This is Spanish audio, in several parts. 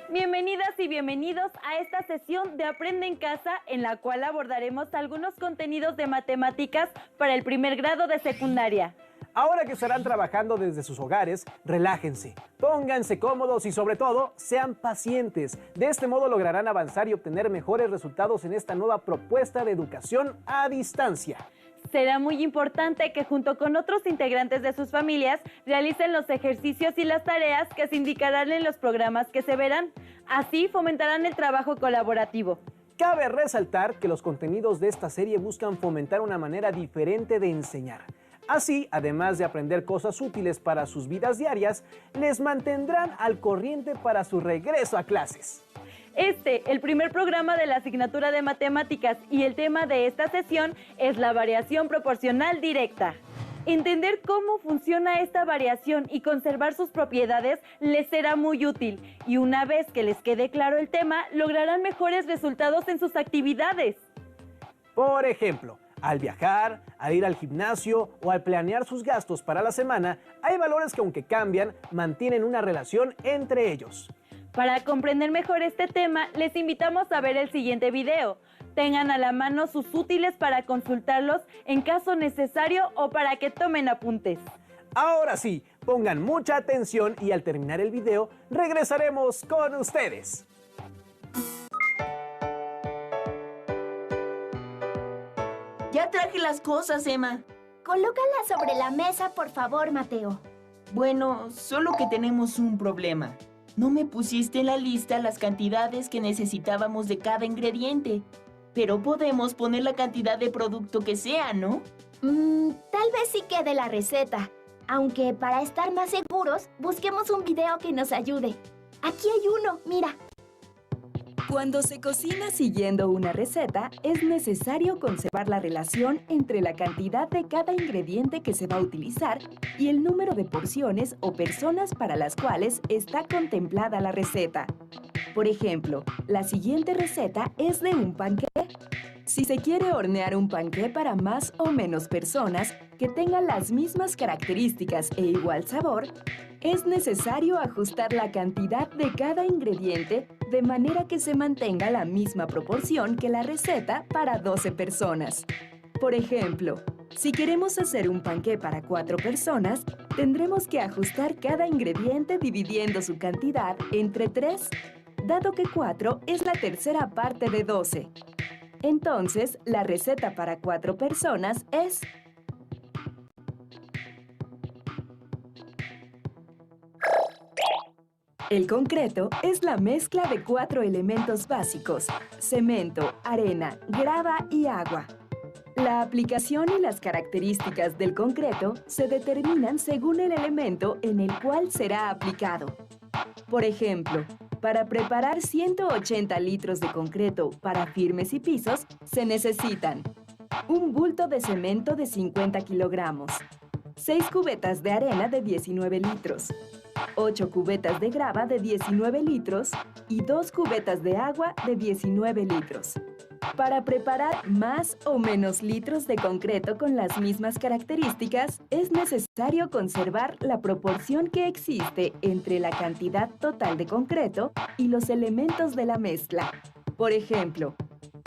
Bienvenidas y bienvenidos a esta sesión de Aprende en Casa, en la cual abordaremos algunos contenidos de matemáticas para el primer grado de secundaria. Ahora que estarán trabajando desde sus hogares, relájense, pónganse cómodos y sobre todo, sean pacientes. De este modo lograrán avanzar y obtener mejores resultados en esta nueva propuesta de educación a distancia. Será muy importante que junto con otros integrantes de sus familias realicen los ejercicios y las tareas que se indicarán en los programas que se verán. Así fomentarán el trabajo colaborativo. Cabe resaltar que los contenidos de esta serie buscan fomentar una manera diferente de enseñar. Así, además de aprender cosas útiles para sus vidas diarias, les mantendrán al corriente para su regreso a clases. El primer programa de la asignatura de matemáticas y el tema de esta sesión es la variación proporcional directa. Entender cómo funciona esta variación y conservar sus propiedades les será muy útil y una vez que les quede claro el tema, lograrán mejores resultados en sus actividades. Por ejemplo, al viajar, al ir al gimnasio o al planear sus gastos para la semana, hay valores que aunque cambian, mantienen una relación entre ellos. Para comprender mejor este tema, les invitamos a ver el siguiente video. Tengan a la mano sus útiles para consultarlos en caso necesario o para que tomen apuntes. Ahora sí, pongan mucha atención y al terminar el video, regresaremos con ustedes. Ya traje las cosas, Emma. Colócalas sobre la mesa, por favor, Mateo. Bueno, solo que tenemos un problema. No me pusiste en la lista las cantidades que necesitábamos de cada ingrediente. Pero podemos poner la cantidad de producto que sea, ¿no? Tal vez sí quede la receta. Aunque para estar más seguros, busquemos un video que nos ayude. Aquí hay uno, mira. Cuando se cocina siguiendo una receta, es necesario conservar la relación entre la cantidad de cada ingrediente que se va a utilizar y el número de porciones o personas para las cuales está contemplada la receta. Por ejemplo, la siguiente receta es de un panqué. Si se quiere hornear un panqué para más o menos personas que tengan las mismas características e igual sabor, es necesario ajustar la cantidad de cada ingrediente de manera que se mantenga la misma proporción que la receta para 12 personas. Por ejemplo, si queremos hacer un panqué para 4 personas, tendremos que ajustar cada ingrediente dividiendo su cantidad entre 3, dado que 4 es la tercera parte de 12. Entonces, la receta para 4 personas es... El concreto es la mezcla de 4 elementos básicos: cemento, arena, grava y agua. La aplicación y las características del concreto se determinan según el elemento en el cual será aplicado. Por ejemplo, para preparar 180 litros de concreto para firmes y pisos, se necesitan un bulto de cemento de 50 kilogramos, 6 cubetas de arena de 19 litros, 8 cubetas de grava de 19 litros y 2 cubetas de agua de 19 litros. Para preparar más o menos litros de concreto con las mismas características, es necesario conservar la proporción que existe entre la cantidad total de concreto y los elementos de la mezcla. Por ejemplo,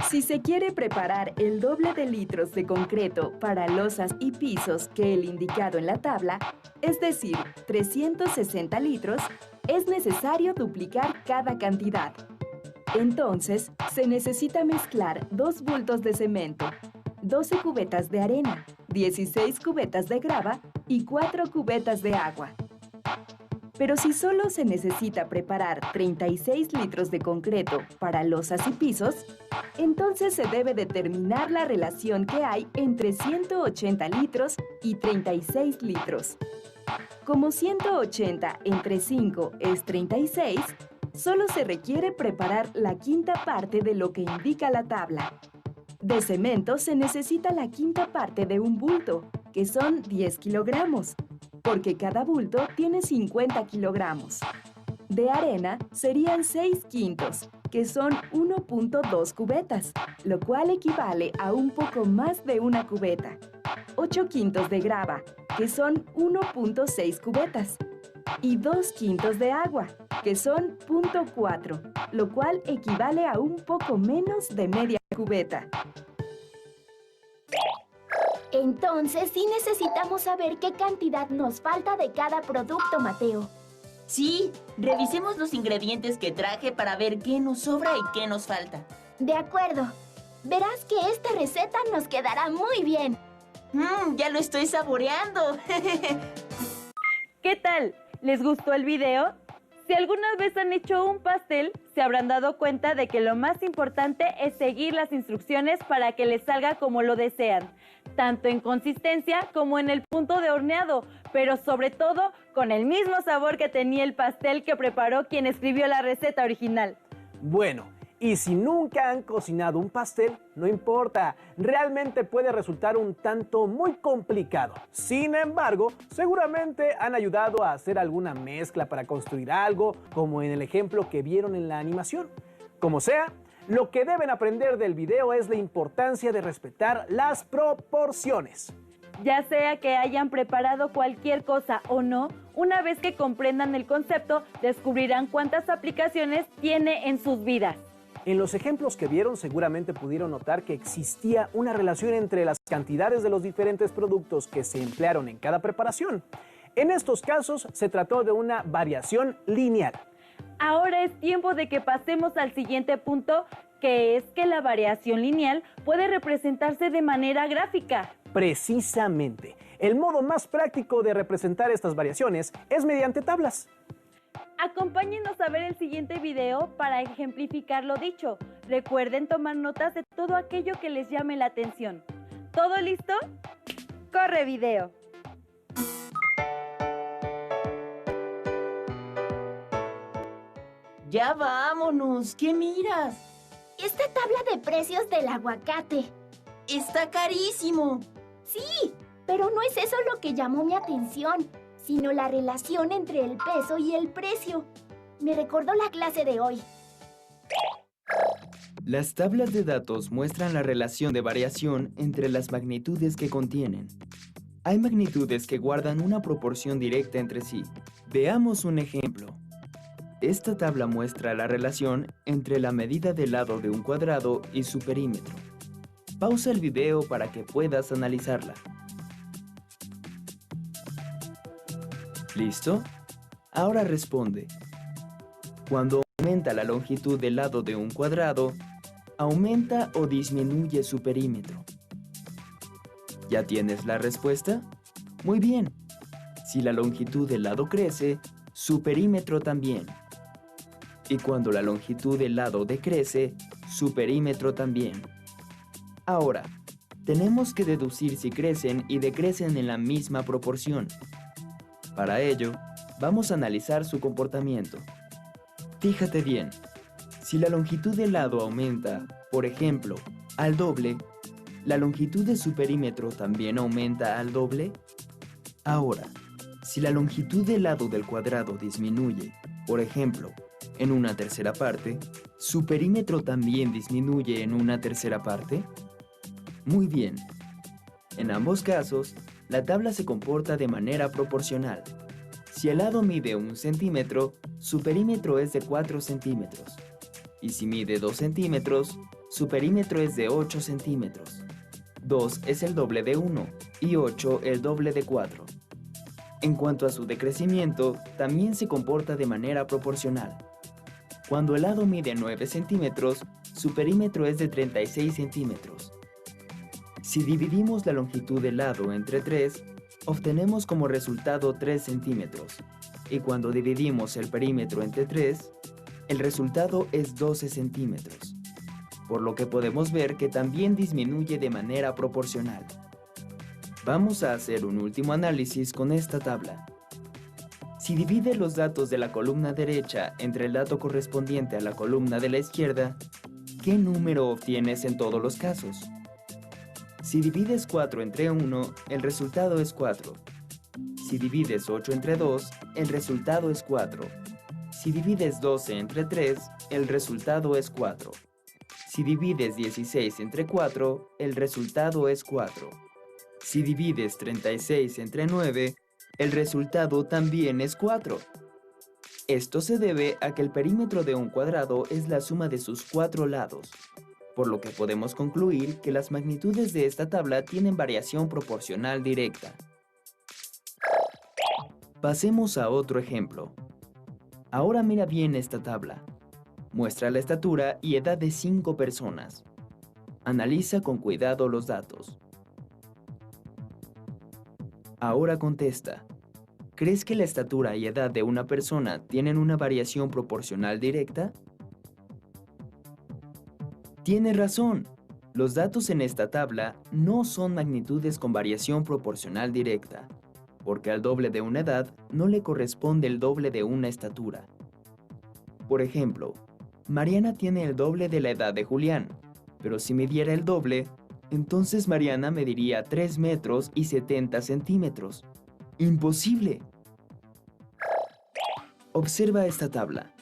si se quiere preparar el doble de litros de concreto para losas y pisos que el indicado en la tabla, es decir, 360 litros, es necesario duplicar cada cantidad. Entonces, se necesita mezclar 2 bultos de cemento, 12 cubetas de arena, 16 cubetas de grava y 4 cubetas de agua. Pero si solo se necesita preparar 36 litros de concreto para losas y pisos, entonces se debe determinar la relación que hay entre 180 litros y 36 litros. Como 180 entre 5 es 36, solo se requiere preparar la quinta parte de lo que indica la tabla. De cemento se necesita la quinta parte de un bulto, que son 10 kilogramos, porque cada bulto tiene 50 kilogramos. De arena serían 6 quintos, que son 1.2 cubetas, lo cual equivale a un poco más de una cubeta. 8 quintos de grava, que son 1.6 cubetas. y 2 quintos de agua, que son 0.4, lo cual equivale a un poco menos de media cubeta. Entonces, sí necesitamos saber qué cantidad nos falta de cada producto, Mateo. Sí, revisemos los ingredientes que traje para ver qué nos sobra y qué nos falta. De acuerdo. Verás que esta receta nos quedará muy bien. Ya lo estoy saboreando. ¿Qué tal? ¿Les gustó el video? Si alguna vez han hecho un pastel, se habrán dado cuenta de que lo más importante es seguir las instrucciones para que les salga como lo desean, tanto en consistencia como en el punto de horneado, pero sobre todo con el mismo sabor que tenía el pastel que preparó quien escribió la receta original. Bueno, y si nunca han cocinado un pastel, no importa, realmente puede resultar un tanto muy complicado. Sin embargo, seguramente han ayudado a hacer alguna mezcla para construir algo, como en el ejemplo que vieron en la animación. Como sea, lo que deben aprender del video es la importancia de respetar las proporciones. Ya sea que hayan preparado cualquier cosa o no, una vez que comprendan el concepto, descubrirán cuántas aplicaciones tiene en sus vidas. En los ejemplos que vieron seguramente pudieron notar que existía una relación entre las cantidades de los diferentes productos que se emplearon en cada preparación. En estos casos se trató de una variación lineal. Ahora es tiempo de que pasemos al siguiente punto, que es que la variación lineal puede representarse de manera gráfica. Precisamente, el modo más práctico de representar estas variaciones es mediante tablas. Acompáñenos a ver el siguiente video para ejemplificar lo dicho. Recuerden tomar notas de todo aquello que les llame la atención. ¿Todo listo? ¡Corre video! Ya vámonos, ¿qué miras? Esta tabla de precios del aguacate. Está carísimo. Sí, pero no es eso lo que llamó mi atención, sino la relación entre el peso y el precio. Me recordó la clase de hoy. Las tablas de datos muestran la relación de variación entre las magnitudes que contienen. Hay magnitudes que guardan una proporción directa entre sí. Veamos un ejemplo. Esta tabla muestra la relación entre la medida del lado de un cuadrado y su perímetro. Pausa el video para que puedas analizarla. ¿Listo? Ahora responde. Cuando aumenta la longitud del lado de un cuadrado, ¿aumenta o disminuye su perímetro? ¿Ya tienes la respuesta? Muy bien. Si la longitud del lado crece, su perímetro también. Y cuando la longitud del lado decrece, su perímetro también. Ahora, tenemos que deducir si crecen y decrecen en la misma proporción. Para ello, vamos a analizar su comportamiento. Fíjate bien, si la longitud del lado aumenta, por ejemplo, al doble, ¿la longitud de su perímetro también aumenta al doble? Ahora, si la longitud del lado del cuadrado disminuye, por ejemplo, en una tercera parte, ¿su perímetro también disminuye en una tercera parte? Muy bien. En ambos casos, la tabla se comporta de manera proporcional. Si el lado mide 1 centímetro, su perímetro es de 4 centímetros. Y si mide 2 centímetros, su perímetro es de 8 centímetros. 2 es el doble de 1 y 8 el doble de 4. En cuanto a su decrecimiento, también se comporta de manera proporcional. Cuando el lado mide 9 centímetros, su perímetro es de 36 centímetros. Si dividimos la longitud del lado entre 3, obtenemos como resultado 3 centímetros. Y cuando dividimos el perímetro entre 3, el resultado es 12 centímetros. Por lo que podemos ver que también disminuye de manera proporcional. Vamos a hacer un último análisis con esta tabla. Si divides los datos de la columna derecha entre el dato correspondiente a la columna de la izquierda, ¿qué número obtienes en todos los casos? Si divides 4 entre 1, el resultado es 4. Si divides 8 entre 2, el resultado es 4. Si divides 12 entre 3, el resultado es 4. Si divides 16 entre 4, el resultado es 4. Si divides 36 entre 9, el resultado también es 4. Esto se debe a que el perímetro de un cuadrado es la suma de sus 4 lados, por lo que podemos concluir que las magnitudes de esta tabla tienen variación proporcional directa. Pasemos a otro ejemplo. Ahora mira bien esta tabla. Muestra la estatura y edad de 5 personas. Analiza con cuidado los datos. Ahora contesta. ¿Crees que la estatura y edad de una persona tienen una variación proporcional directa? Tienes razón. Los datos en esta tabla no son magnitudes con variación proporcional directa, porque al doble de una edad no le corresponde el doble de una estatura. Por ejemplo, Mariana tiene el doble de la edad de Julián, pero si midiera el doble, entonces Mariana mediría 3 metros y 70 centímetros. ¡Imposible! Observa esta tabla.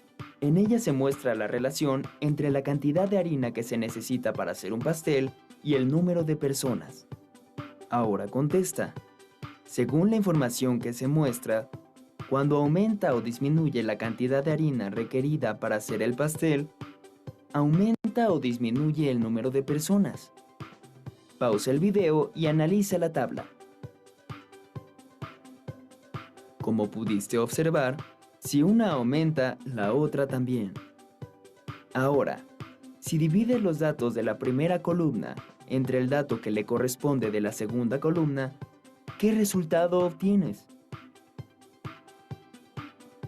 En ella se muestra la relación entre la cantidad de harina que se necesita para hacer un pastel y el número de personas. Ahora contesta. Según la información que se muestra, cuando aumenta o disminuye la cantidad de harina requerida para hacer el pastel, aumenta o disminuye el número de personas. Pausa el video y analiza la tabla. Como pudiste observar, si una aumenta, la otra también. Ahora, si divides los datos de la primera columna entre el dato que le corresponde de la segunda columna, ¿qué resultado obtienes?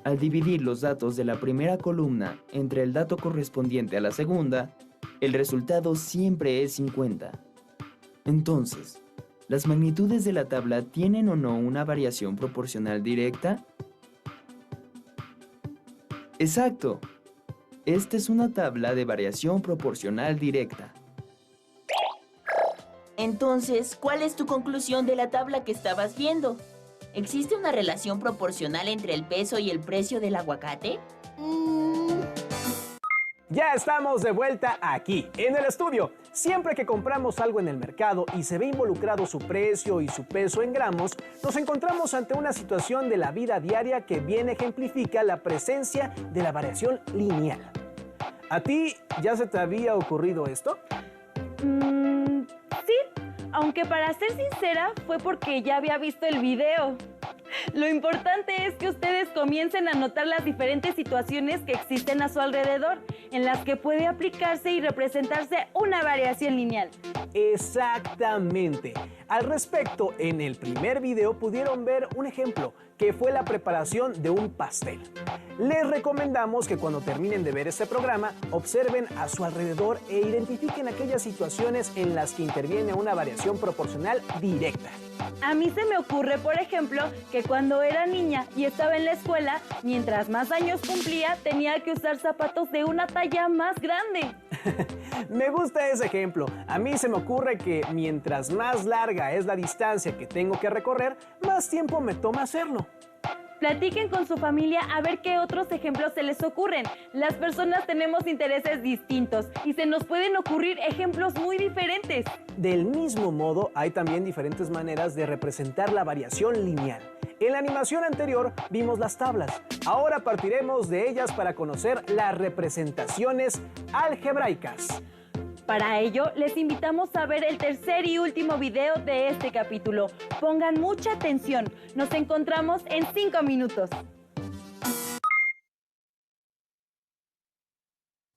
Al dividir los datos de la primera columna entre el dato correspondiente a la segunda, el resultado siempre es 50. Entonces, ¿las magnitudes de la tabla tienen o no una variación proporcional directa? Exacto. Esta es una tabla de variación proporcional directa. Entonces, ¿cuál es tu conclusión de la tabla que estabas viendo? ¿Existe una relación proporcional entre el peso y el precio del aguacate? Ya estamos de vuelta aquí, en el estudio. Siempre que compramos algo en el mercado y se ve involucrado su precio y su peso en gramos, nos encontramos ante una situación de la vida diaria que bien ejemplifica la presencia de la variación lineal. ¿A ti ya se te había ocurrido esto? Sí, aunque para ser sincera fue porque ya había visto el video. Lo importante es que ustedes comiencen a notar las diferentes situaciones que existen a su alrededor, en las que puede aplicarse y representarse una variación lineal. Exactamente. Al respecto, en el primer video pudieron ver un ejemplo, que fue la preparación de un pastel. Les recomendamos que cuando terminen de ver este programa, observen a su alrededor e identifiquen aquellas situaciones en las que interviene una variación proporcional directa. A mí se me ocurre, por ejemplo, que cuando era niña y estaba en la escuela, mientras más años cumplía, tenía que usar zapatos de una talla más grande. Me gusta ese ejemplo. A mí se me ocurre que mientras más larga es la distancia que tengo que recorrer, más tiempo me toma hacerlo. Platiquen con su familia a ver qué otros ejemplos se les ocurren. Las personas tenemos intereses distintos y se nos pueden ocurrir ejemplos muy diferentes. Del mismo modo, hay también diferentes maneras de representar la variación lineal. En la animación anterior vimos las tablas. Ahora partiremos de ellas para conocer las representaciones algebraicas. Para ello, les invitamos a ver el tercer y último video de este capítulo. Pongan mucha atención. Nos encontramos en 5 minutos.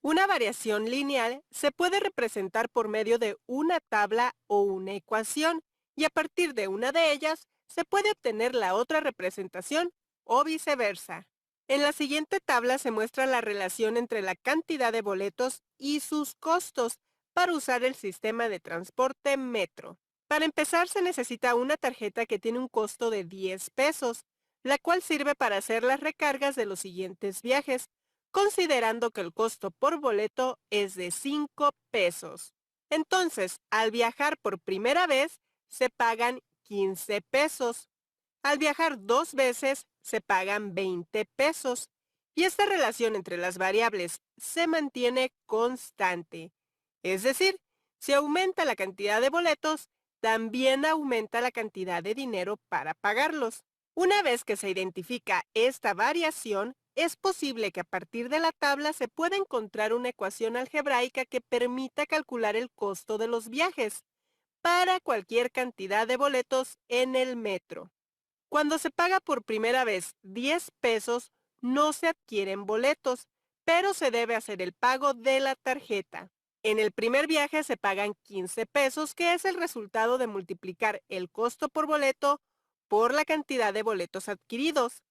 Una variación lineal se puede representar por medio de una tabla o una ecuación, y a partir de una de ellas se puede obtener la otra representación o viceversa. En la siguiente tabla se muestra la relación entre la cantidad de boletos y sus costos para usar el sistema de transporte metro. Para empezar, se necesita una tarjeta que tiene un costo de 10 pesos, la cual sirve para hacer las recargas de los siguientes viajes, considerando que el costo por boleto es de 5 pesos. Entonces, al viajar por primera vez, se pagan 15 pesos. Al viajar 2 veces, se pagan 20 pesos. Y esta relación entre las variables se mantiene constante. Es decir, si aumenta la cantidad de boletos, también aumenta la cantidad de dinero para pagarlos. Una vez que se identifica esta variación, es posible que a partir de la tabla se pueda encontrar una ecuación algebraica que permita calcular el costo de los viajes para cualquier cantidad de boletos en el metro. Cuando se paga por primera vez 10 pesos, no se adquieren boletos, pero se debe hacer el pago de la tarjeta. En el primer viaje se pagan 15 pesos, que es el resultado de multiplicar el costo por boleto por la cantidad de boletos adquiridos,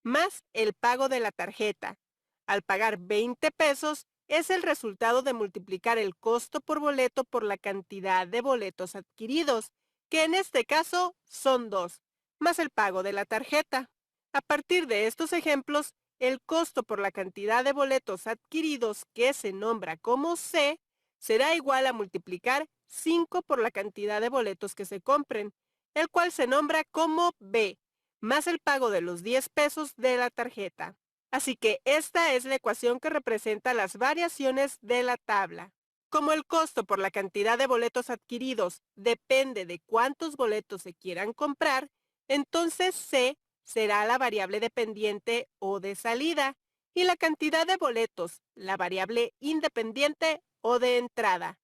más el pago de la tarjeta. Al pagar 20 pesos, es el resultado de multiplicar el costo por boleto por la cantidad de boletos adquiridos, que en este caso son 2, más el pago de la tarjeta. A partir de estos ejemplos, el costo por la cantidad de boletos adquiridos, que se nombra como C, será igual a multiplicar 5 por la cantidad de boletos que se compren, el cual se nombra como B, más el pago de los 10 pesos de la tarjeta. Así que esta es la ecuación que representa las variaciones de la tabla. Como el costo por la cantidad de boletos adquiridos depende de cuántos boletos se quieran comprar, entonces C será la variable dependiente o de salida y la cantidad de boletos, la variable independiente o de entrada.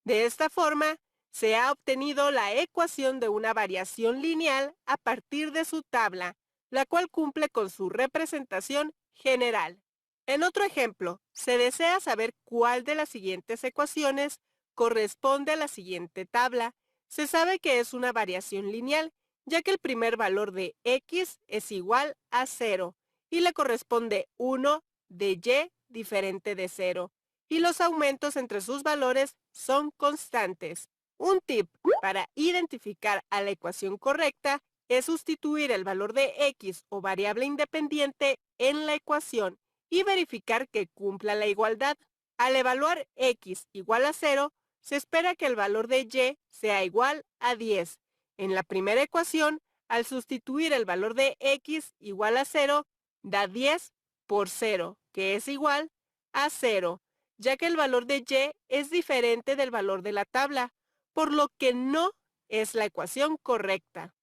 De esta forma, se ha obtenido la ecuación de una variación lineal a partir de su tabla, la cual cumple con su representación general. En otro ejemplo, se desea saber cuál de las siguientes ecuaciones corresponde a la siguiente tabla. Se sabe que es una variación lineal, ya que el primer valor de X es igual a 0 y le corresponde 1 de Y diferente de 0, y los aumentos entre sus valores son constantes. Un tip para identificar a la ecuación correcta es sustituir el valor de X o variable independiente en la ecuación y verificar que cumpla la igualdad. Al evaluar X igual a 0, se espera que el valor de Y sea igual a 10. En la primera ecuación, al sustituir el valor de X igual a 0, da 10 por 0, que es igual a 0, ya que el valor de Y es diferente del valor de la tabla, por lo que no es la ecuación correcta.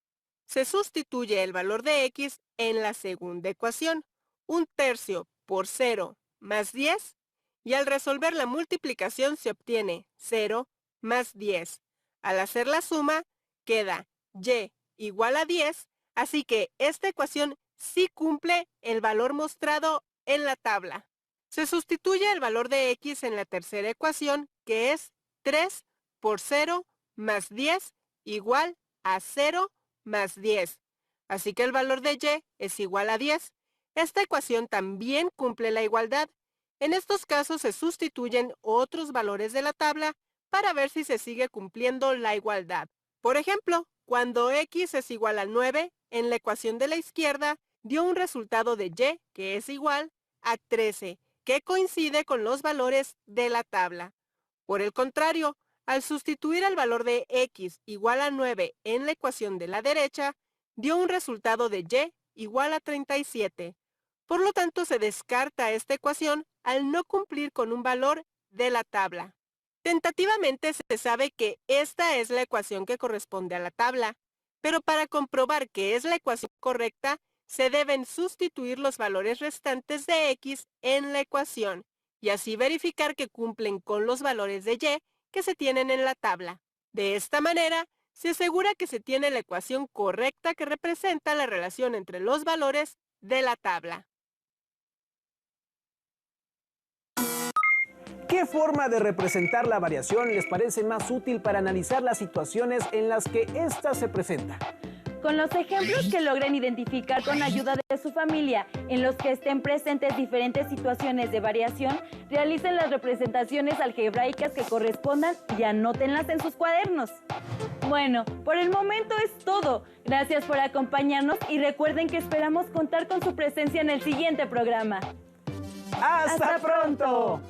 Se sustituye el valor de X en la segunda ecuación, 1/3 por 0 más 10, y al resolver la multiplicación se obtiene 0 más 10. Al hacer la suma, queda Y igual a 10, así que esta ecuación sí cumple el valor mostrado en la tabla. Se sustituye el valor de X en la tercera ecuación, que es 3 por 0 más 10 igual a 0 más 10. Así que el valor de Y es igual a 10. Esta ecuación también cumple la igualdad. En estos casos se sustituyen otros valores de la tabla para ver si se sigue cumpliendo la igualdad. Por ejemplo, cuando X es igual a 9, en la ecuación de la izquierda dio un resultado de Y que es igual a 13, que coincide con los valores de la tabla. Por el contrario, al sustituir el valor de X igual a 9 en la ecuación de la derecha, dio un resultado de Y igual a 37. Por lo tanto, se descarta esta ecuación al no cumplir con un valor de la tabla. Tentativamente se sabe que esta es la ecuación que corresponde a la tabla, pero para comprobar que es la ecuación correcta, se deben sustituir los valores restantes de X en la ecuación y así verificar que cumplen con los valores de Y que se tienen en la tabla. De esta manera, se asegura que se tiene la ecuación correcta que representa la relación entre los valores de la tabla. ¿Qué forma de representar la variación les parece más útil para analizar las situaciones en las que ésta se presenta? Con los ejemplos que logren identificar con ayuda de su familia, en los que estén presentes diferentes situaciones de variación, realicen las representaciones algebraicas que correspondan y anótenlas en sus cuadernos. Bueno, por el momento es todo. Gracias por acompañarnos y recuerden que esperamos contar con su presencia en el siguiente programa. ¡Hasta pronto!